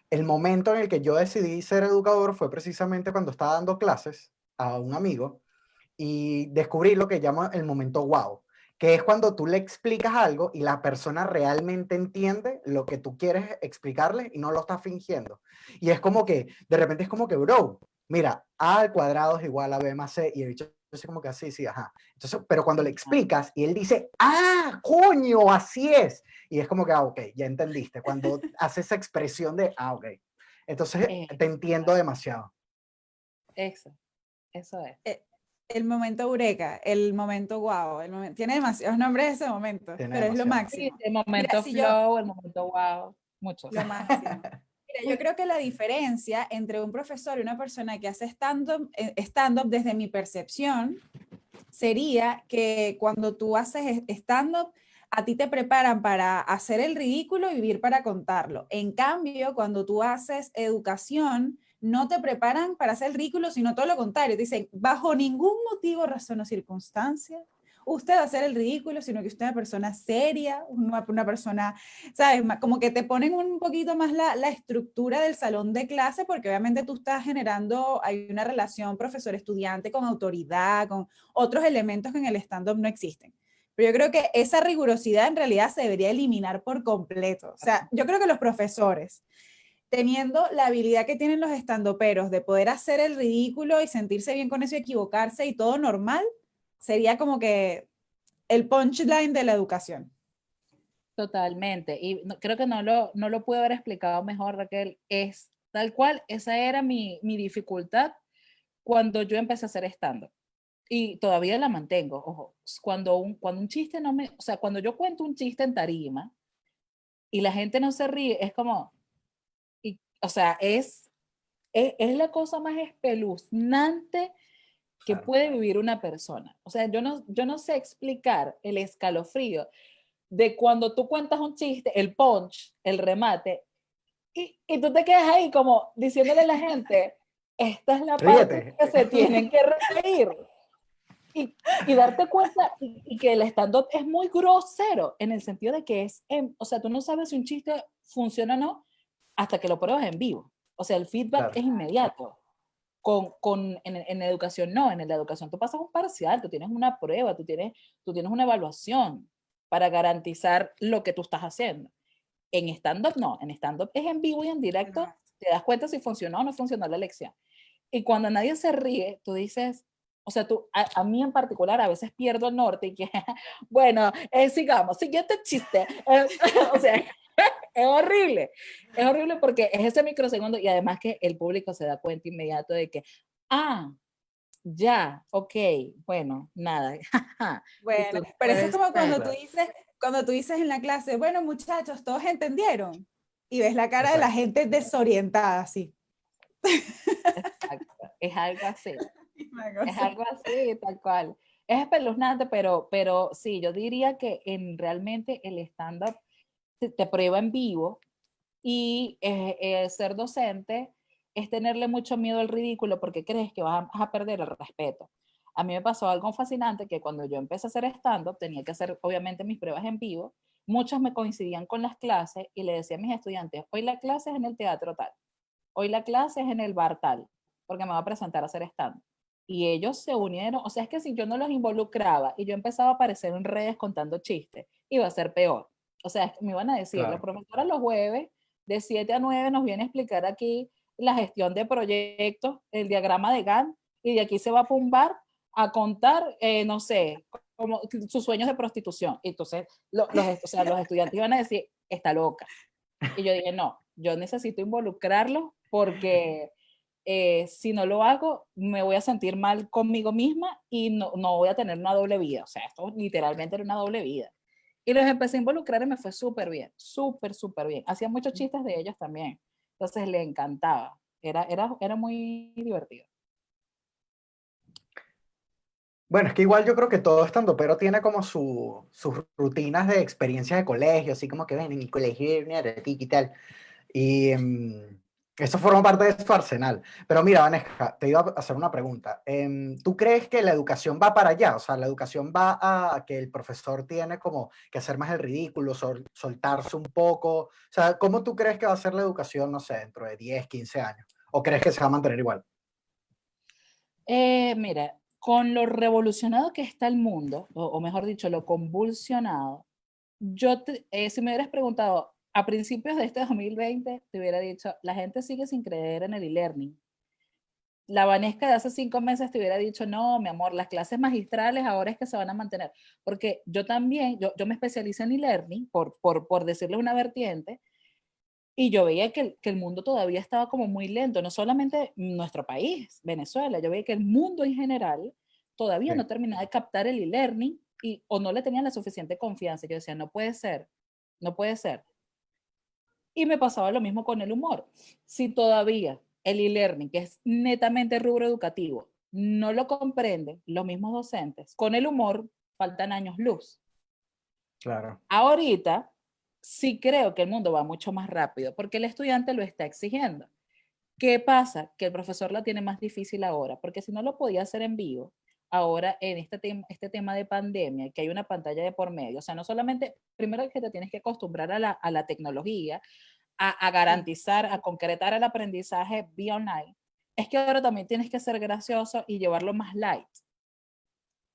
el momento en el que yo decidí ser educador fue precisamente cuando estaba dando clases a un amigo y descubrí lo que llamo el momento wow, que es cuando tú le explicas algo y la persona realmente entiende lo que tú quieres explicarle y no lo está fingiendo. Y es como que, de repente es como que, bro, mira, A al cuadrado es igual a B más C, y el bicho dice como que así, sí, ajá. Entonces, pero cuando le explicas y él dice, ah, coño, así es. Y es como que, ah, ok, ya entendiste. Cuando hace esa expresión de, ah, ok. Entonces, te entiendo demasiado. Eso es. El momento eureka, el momento wow, tiene demasiados nombres ese momento, Tiene pero es lo demasiado. Sí, máximo. el Mira, momento si yo, flow, el momento wow, muchos. lo máximo. Mira, yo creo que la diferencia entre un profesor y una persona que hace stand-up desde mi percepción sería que cuando tú haces stand-up, a ti te preparan para hacer el ridículo y vivir para contarlo. En cambio, cuando tú haces educación, no te preparan para hacer el ridículo, sino todo lo contrario. Te dicen, bajo ningún motivo, razón o circunstancia, usted va a hacer el ridículo, sino que usted es una persona seria, una persona, ¿sabes? Como que te ponen un poquito más la estructura del salón de clase, porque obviamente tú estás generando, hay una relación profesor-estudiante con autoridad, con otros elementos que en el stand-up no existen. Pero yo creo que esa rigurosidad en realidad se debería eliminar por completo. O sea, yo creo que los profesores, teniendo la habilidad que tienen los estandoperos de poder hacer el ridículo y sentirse bien con eso y equivocarse y todo normal, sería como que el punchline de la educación. Totalmente. Y creo que no lo pude haber explicado mejor, Raquel. Es tal cual, esa era mi dificultad cuando yo empecé a hacer stand-up. Y todavía la mantengo, ojo. Cuando un chiste no me, o sea, cuando yo cuento un chiste en tarima y la gente no se ríe, es como, o sea, es la cosa más espeluznante que Claro. puede vivir una persona. O sea, yo no sé explicar el escalofrío de cuando tú cuentas un chiste, el punch, el remate, y tú te quedas ahí como diciéndole a la gente, esta es la parte Ríete. que se tienen que reír. Y darte cuenta y que el stand-up es muy grosero en el sentido de que o sea, tú no sabes si un chiste funciona o no hasta que lo pruebas en vivo. O sea, el feedback Claro. es inmediato. En la educación no, en la educación tú pasas un parcial, tú tienes una prueba, tú tienes una evaluación para garantizar lo que tú estás haciendo. En stand-up no, en stand-up es en vivo y en directo, te das cuenta si funcionó o no funcionó la lección. Y cuando nadie se ríe, tú dices, o sea, a mí en particular a veces pierdo el norte y que, bueno, sigamos, siguiente chiste. O sea, es horrible porque es ese microsegundo y además que el público se da cuenta inmediato de que, ah, ya, ok, bueno, nada. Bueno, pero eso es como cuando tú dices en la clase, bueno muchachos, todos entendieron. Y ves la cara de la gente desorientada, así. Exacto, es algo así. Es algo así, tal cual. Es espeluznante, pero sí, yo diría que realmente el stand-up te prueba en vivo y ser docente es tenerle mucho miedo al ridículo porque crees que vas a perder el respeto. A mí me pasó algo fascinante que cuando yo empecé a hacer stand-up tenía que hacer obviamente mis pruebas en vivo, muchos me coincidían con las clases y le decía a mis estudiantes, hoy la clase es en el teatro tal, hoy la clase es en el bar tal, porque me va a presentar a hacer stand-up. Y ellos se unieron, o sea, es que si yo no los involucraba y yo empezaba a aparecer en redes contando chistes, iba a ser peor. O sea, me iban a decir, la Claro. profesora los jueves de 7 a 9 nos viene a explicar aquí la gestión de proyectos, el diagrama de Gantt, y de aquí se va a un bar a contar, no sé, como sus sueños de prostitución. Y entonces o sea, los estudiantes iban a decir, está loca. Y yo dije, no, yo necesito involucrarlos porque si no lo hago, me voy a sentir mal conmigo misma y no voy a tener una doble vida. O sea, esto literalmente era una doble vida. Y los empecé a involucrar y me fue súper bien, súper, súper bien. Hacía muchos chistes de ellos también. Entonces le encantaba. Era muy divertido. Bueno, es que igual yo creo que todo pero tiene como sus rutinas de experiencias de colegio, así como que ven en mi colegio y tal. Y eso forma parte de su arsenal. Pero mira, Vanessa, te iba a hacer una pregunta. ¿Tú crees que la educación va para allá? O sea, la educación va a que el profesor tiene como que hacer más el ridículo, soltarse un poco. O sea, ¿cómo tú crees que va a ser la educación, no sé, dentro de 10, 15 años? ¿O crees que se va a mantener igual? Mira, con lo revolucionado que está el mundo, o mejor dicho, lo convulsionado, si me hubieras preguntado a principios de este 2020, te hubiera dicho, la gente sigue sin creer en el e-learning. La Vanesca de hace 5 meses te hubiera dicho, no, mi amor, las clases magistrales ahora es que se van a mantener. Porque yo también, yo me especialicé en e-learning, por decirle una vertiente, y yo veía que el mundo todavía estaba como muy lento, no solamente nuestro país, Venezuela, yo veía que el mundo en general todavía Sí, no terminaba de captar el e-learning o no le tenían la suficiente confianza. Yo decía, no puede ser, no puede ser. Y me pasaba lo mismo con el humor. Si todavía el e-learning, que es netamente rubro educativo, no lo comprenden los mismos docentes, con el humor faltan años luz. claro. Ahorita sí creo que el mundo va mucho más rápido porque el estudiante lo está exigiendo. ¿Qué pasa? Que el profesor la tiene más difícil ahora, porque si no lo podía hacer en vivo, ahora en este tema de pandemia, que hay una pantalla de por medio, o sea, no solamente, primero que te tienes que acostumbrar a la tecnología, a Sí, garantizar, a concretar el aprendizaje vía online, es que ahora también tienes que ser gracioso y llevarlo más light.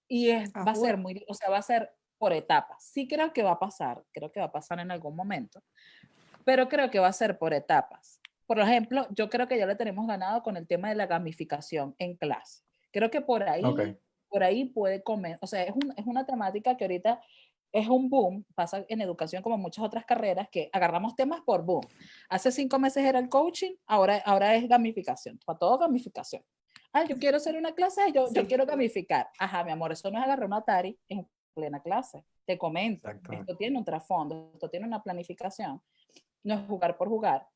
Y a va a ser juro. muy, o sea, va a ser por etapas. Sí creo que va a pasar, creo que va a pasar en algún momento, pero creo que va a ser por etapas. Por ejemplo, yo creo que ya le tenemos ganado con el tema de la gamificación en clase. Creo que Ok. por ahí puede comer, o sea, es una temática que ahorita es un boom, pasa en educación como muchas otras carreras, que agarramos temas por boom. Hace 5 meses era el coaching, ahora es gamificación, para todo gamificación. Ah, yo quiero hacer una clase, yo Sí. quiero gamificar. Ajá, mi amor, eso no es agarrar un Atari en plena clase. Te comento, Exacto. esto tiene un trasfondo, esto tiene una planificación, no es jugar por jugar.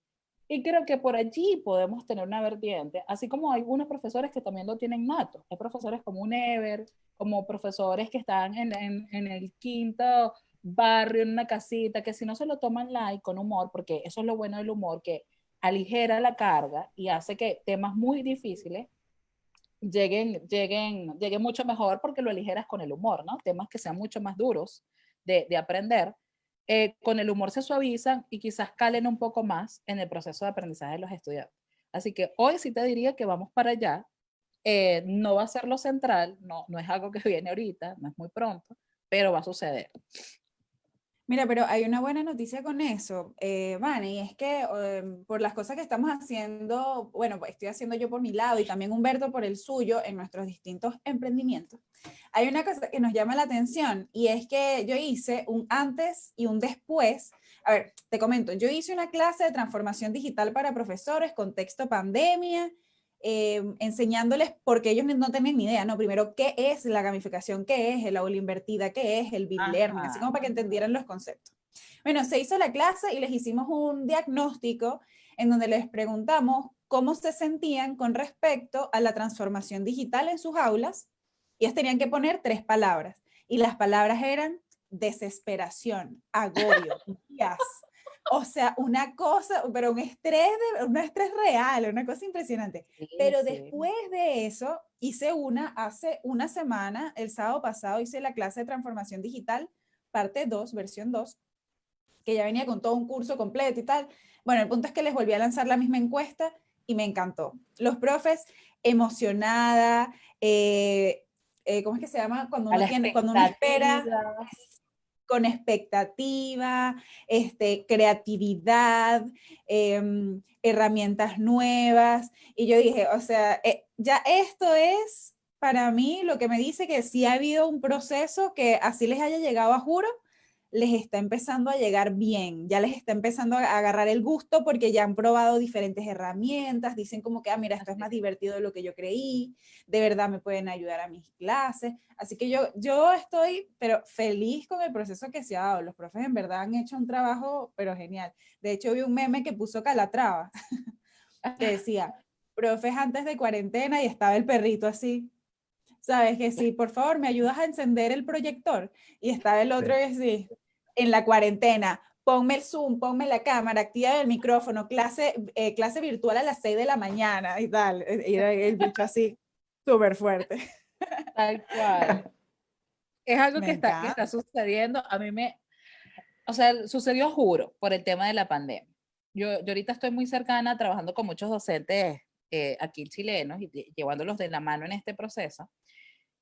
Y creo que por allí podemos tener una vertiente, así como hay algunos profesores que también lo tienen nato. Hay profesores como un Ever, como profesores que están en el quinto barrio, en una casita, que si no se lo toman light, con humor, porque eso es lo bueno del humor, que aligera la carga y hace que temas muy difíciles lleguen mucho mejor porque lo aligeras con el humor, ¿no? Temas que sean mucho más duros de aprender, con el humor se suavizan y quizás calen un poco más en el proceso de aprendizaje de los estudiantes. Así que hoy sí te diría que vamos para allá. No va a ser lo central, no es algo que viene ahorita, no es muy pronto, pero va a suceder. Mira, pero hay una buena noticia con eso, Vane, y es que por las cosas que estamos haciendo, bueno, pues estoy haciendo yo por mi lado y también Humberto por el suyo en nuestros distintos emprendimientos, hay una cosa que nos llama la atención y es que yo hice un antes y un después. A ver, te comento, yo hice una clase de transformación digital para profesores, contexto pandemia, enseñándoles porque ellos no tienen ni idea, ¿no? Primero, ¿qué es la gamificación? ¿Qué es el aula invertida? ¿Qué es el bit learning? Así Ajá. como para que entendieran los conceptos. Bueno, se hizo la clase y les hicimos un diagnóstico en donde les preguntamos cómo se sentían con respecto a la transformación digital en sus aulas. Ellos tenían que poner 3 palabras y las palabras eran desesperación, agobio, días. O sea, una cosa, pero un estrés real, una cosa impresionante. Sí, Pero sí. después de eso, hice hace una semana, el sábado pasado, hice la clase de transformación digital, parte 2, versión 2, que ya venía con todo un curso completo y tal. Bueno, el punto es que les volví a lanzar la misma encuesta y me encantó. Los profes emocionada, ¿cómo es que se llama? A la Cuando uno espera expectativa. con expectativa, creatividad, herramientas nuevas. Y yo dije, o sea, ya esto es para mí lo que me dice que sí ha habido un proceso que así les haya llegado a juro, les está empezando a llegar bien, ya les está empezando a agarrar el gusto porque ya han probado diferentes herramientas, dicen como que, ah, mira, esto es más divertido de lo que yo creí, de verdad me pueden ayudar a mis clases. Así que yo estoy, pero feliz con el proceso que se ha dado. Los profes en verdad han hecho un trabajo, pero genial. De hecho, vi un meme que puso Calatrava, que decía, profes antes de cuarentena y estaba el perrito así. ¿Sabes? Que sí, por favor, me ayudas a encender el proyector. Y estaba el otro Sí. que sí, en la cuarentena, ponme el Zoom, ponme la cámara, activa el micrófono, clase virtual a las 6 de la mañana y tal. Y era el bicho así, súper fuerte. Tal cual. Es algo Me que encanta. está sucediendo. O sea, sucedió, juro, por el tema de la pandemia. Yo ahorita estoy muy cercana trabajando con muchos docentes aquí chilenos y llevándolos de la mano en este proceso.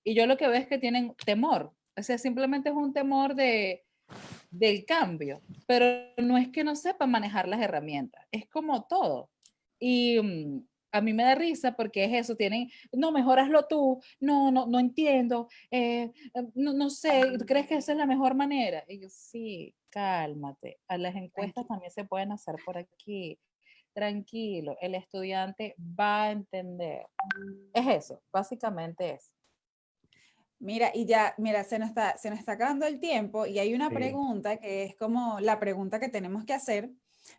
Y yo lo que veo es que tienen temor. O sea, simplemente es un temor del cambio, pero no es que no sepan manejar las herramientas, es como todo. Y a mí me da risa porque es eso, no, mejoraslo tú, no entiendo, no sé, ¿crees que esa es la mejor manera? Y yo, sí, cálmate, a las encuestas Tranquilo. también se pueden hacer por aquí, tranquilo, el estudiante va a entender. Es eso, básicamente es. Mira, y ya, mira, se nos está acabando el tiempo y hay una Sí. pregunta que es como la pregunta que tenemos que hacer.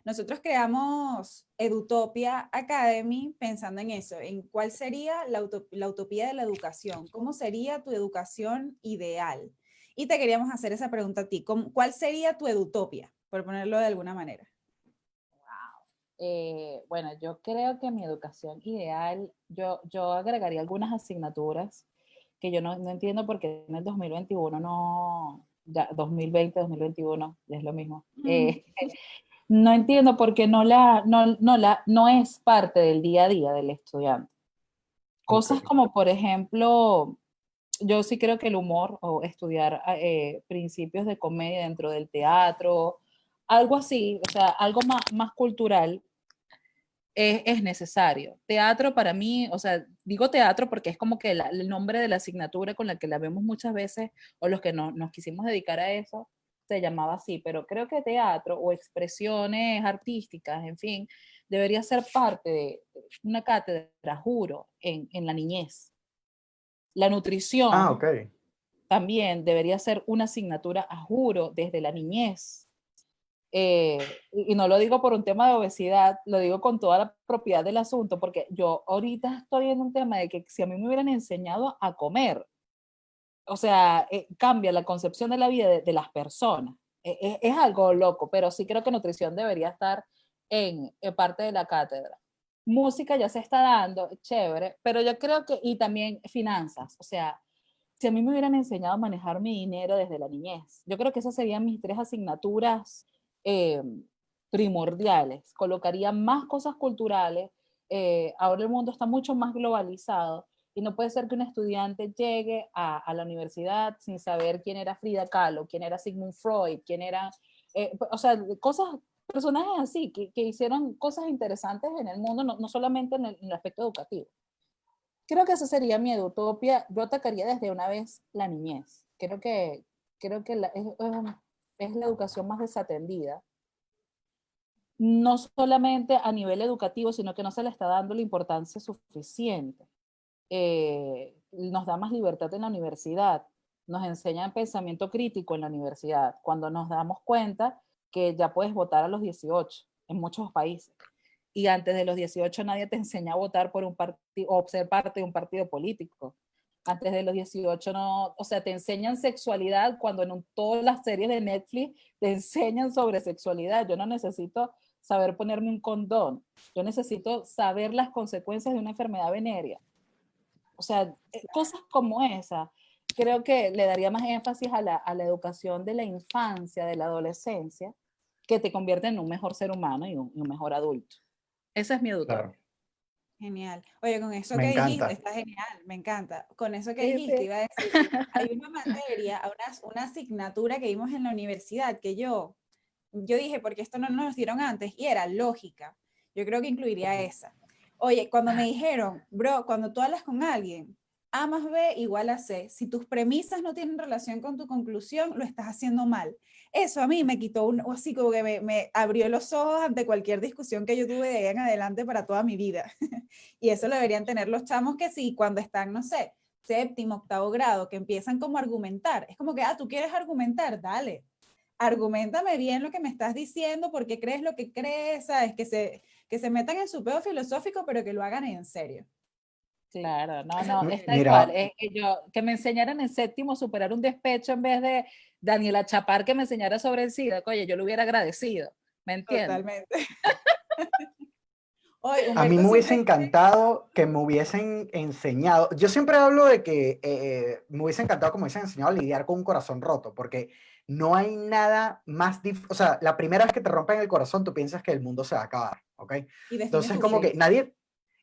Nosotros creamos Edutopia Academy pensando en eso, en cuál sería la utopía de la educación, cómo sería tu educación ideal. Y te queríamos hacer esa pregunta a ti, ¿cuál sería tu edutopia? Por ponerlo de alguna manera. Bueno, yo creo que mi educación ideal, yo agregaría algunas asignaturas que yo no entiendo porque en el 2021 no, ya 2020, 2021, ya es lo mismo. No entiendo por qué no es parte del día a día del estudiante. Ok. Cosas como, por ejemplo, yo sí creo que el humor o estudiar principios de comedia dentro del teatro, algo así, o sea, algo más cultural es necesario. Teatro para mí, o sea, digo teatro porque es como que el nombre de la asignatura con la que la vemos muchas veces, o los que nos quisimos dedicar a eso, se llamaba así, pero creo que teatro o expresiones artísticas, en fin, debería ser parte de una cátedra, juro, en la niñez. La Ah, nutrición ok. también debería ser una asignatura, a juro, desde la niñez. Y no lo digo por un tema de obesidad, lo digo con toda la propiedad del asunto, porque yo ahorita estoy en un tema de que si a mí me hubieran enseñado a comer, o sea, cambia la concepción de la vida de las personas. Es algo loco, pero sí creo que nutrición debería estar en parte de la cátedra. Música ya se está dando, chévere, pero yo creo que, y también finanzas, o sea, si a mí me hubieran enseñado a manejar mi dinero desde la niñez, yo creo que esas serían mis tres asignaturas eh, primordiales. Colocaría más cosas culturales. Ahora el mundo está mucho más globalizado y no puede ser que un estudiante llegue a la universidad sin saber quién era Frida Kahlo, quién era Sigmund Freud, quién era, o sea, cosas, personajes así, que hicieron cosas interesantes en el mundo, no solamente en el aspecto educativo. Creo que esa sería mi utopía. Yo atacaría desde una vez la niñez. Creo que es la educación más desatendida. No solamente a nivel educativo, sino que no se le está dando la importancia suficiente. Nos da más libertad en la universidad, nos enseñan pensamiento crítico en la universidad, cuando nos damos cuenta que ya puedes votar a los 18 en muchos países. Y antes de los 18 nadie te enseña a votar por un partido o ser parte de un partido político. Antes de los 18 no, o sea, te enseñan sexualidad cuando en todas las series de Netflix te enseñan sobre sexualidad. Yo no necesito saber ponerme un condón, yo necesito saber las consecuencias de una enfermedad venérea. O sea, cosas como esa, creo que le daría más énfasis a la educación de la infancia, de la adolescencia, que te convierte en un mejor ser humano y un mejor adulto. Esa es mi Claro. utopía. Genial. Oye, con eso Me que dijiste, encanta. está genial, me encanta. Con eso que Sí, dijiste, sí. iba a decir, hay una materia, una asignatura que vimos en la universidad que yo dije, porque esto no nos dieron antes, y era lógica. Yo creo que incluiría esa. Oye, cuando me dijeron, bro, cuando tú hablas con alguien, A más B igual a C, si tus premisas no tienen relación con tu conclusión, lo estás haciendo mal. Eso a mí me quitó así como que me abrió los ojos ante cualquier discusión que yo tuve de ahí en adelante para toda mi vida. Y eso lo deberían tener los chamos que sí, cuando están, no sé, séptimo, octavo grado, que empiezan como a argumentar. Es como que, tú quieres argumentar, dale. Argumentame bien lo que me estás diciendo, por qué crees lo que crees, ¿sabes? Que se metan en su pedo filosófico, pero que lo hagan en serio. Claro, no, es tal Mira, cual. Es que que me enseñaran en séptimo a superar un despecho en vez de Daniela Chapar que me enseñara sobre el SIDA. Oye, yo lo hubiera agradecido, ¿me entiendes? Totalmente. Hoy, a mí Humberto me hubiese siempre dice, encantado que me hubiesen enseñado, yo siempre hablo de que me hubiese encantado que me hubiesen enseñado a lidiar con un corazón roto, porque no hay nada más difícil, o sea, la primera vez que te rompen el corazón tú piensas que el mundo se va a acabar, ¿ok? y define Entonces tu como que fin. nadie,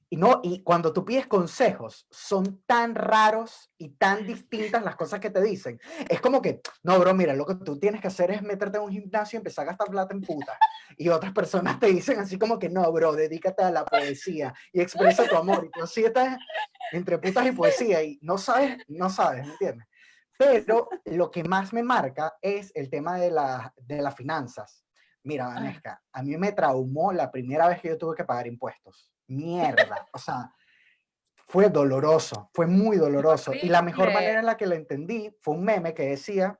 y cuando tú pides consejos, son tan raros y tan distintas las cosas que te dicen. Es como que, no, bro, mira, lo que tú tienes que hacer es meterte en un gimnasio y empezar a gastar plata en putas. Y otras personas te dicen así como que, no, bro, dedícate a la poesía y expresa tu amor. Y tú así estás entre putas y poesía y no sabes, ¿me entiendes? Pero lo que más me marca es el tema de las finanzas. Mira, Ah, Vanesca, a mí me traumó la primera vez que yo tuve que pagar impuestos. Mierda. O sea, fue doloroso, fue muy doloroso. Y la mejor manera horrible. en la que lo entendí fue un meme que decía,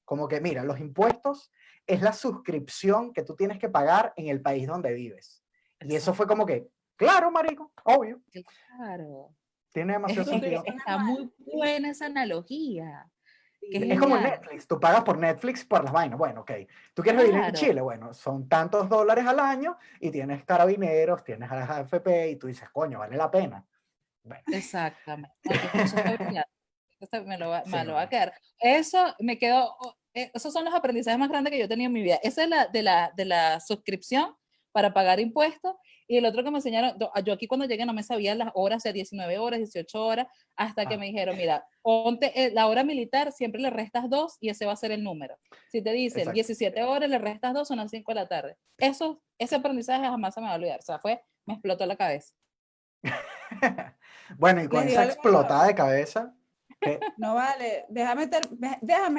como que, mira, los impuestos es la suscripción que tú tienes que pagar en el país donde vives. Y eso fue Exacto, como que, claro, marico, obvio, claro. tiene demasiado Es que sentido. Suscripción está anual. muy buena esa analogía. Qué Sí. Es como genial. Netflix, tú pagas por Netflix por las vainas. Bueno, ok. ¿Tú quieres vivir en Claro, Chile? Bueno, son tantos dólares al año y tienes carabineros, tienes a la AFP y tú dices, coño, vale la pena. Bueno, exactamente. Oye, eso está brillante. Me sí, lo va a vale. quedar. Eso me quedó, esos son los aprendizajes más grandes que yo he tenido en mi vida. Esa es de la suscripción para pagar impuestos. Y el otro que me enseñaron, yo aquí cuando llegué no me sabía las horas, o sea, 19 horas, 18 horas, hasta que Ah, me dijeron, mira, ponte la hora militar, siempre le restas 2 y ese va a ser el número. Si te dicen exacto. 17 horas, le restas 2, son las 5 de la tarde. Ese aprendizaje jamás se me va a olvidar. O sea, me explotó la cabeza. Bueno, y con Les digo esa algo, explotada de cabeza, que... no vale, déjame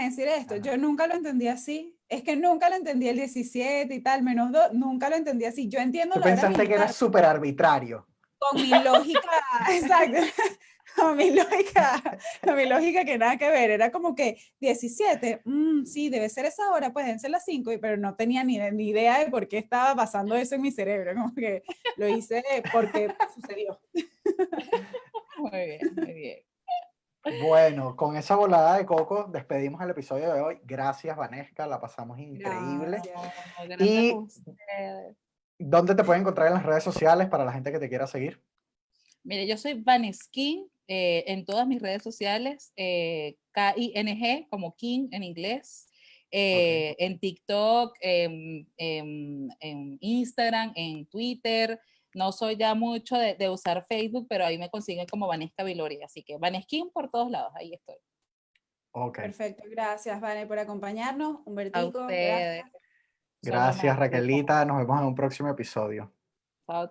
decir esto, Ajá. yo nunca lo entendí así, es que nunca lo entendí el 17 y tal, menos 2, nunca lo entendí así, yo entiendo Tú la hora pensaste que era militar súper arbitrario. con mi lógica, exacto, con mi lógica que nada que ver, era como que 17, sí, debe ser esa hora, pues deben ser las 5, pero no tenía ni idea de por qué estaba pasando eso en mi cerebro, como que lo hice porque sucedió. Muy bien, muy bien. Bueno, con esa volada de coco despedimos el episodio de hoy. Gracias, Vanesca, la pasamos increíble. Gracias. No, gracias a ¿Y ustedes. dónde te pueden encontrar en las redes sociales para la gente que te quiera seguir? Mire, yo soy Vaneskin en todas mis redes sociales, King como King en inglés, Ok. en TikTok, en Instagram, en Twitter. No soy ya mucho de usar Facebook, pero ahí me consiguen como Vanesca Vilori, así que Vaneskin por todos lados, ahí estoy. Ok. Perfecto, gracias, Vane, por acompañarnos. A Humbertico, ustedes gracias. son lo Gracias, máximo. Raquelita. Nos vemos en un próximo episodio.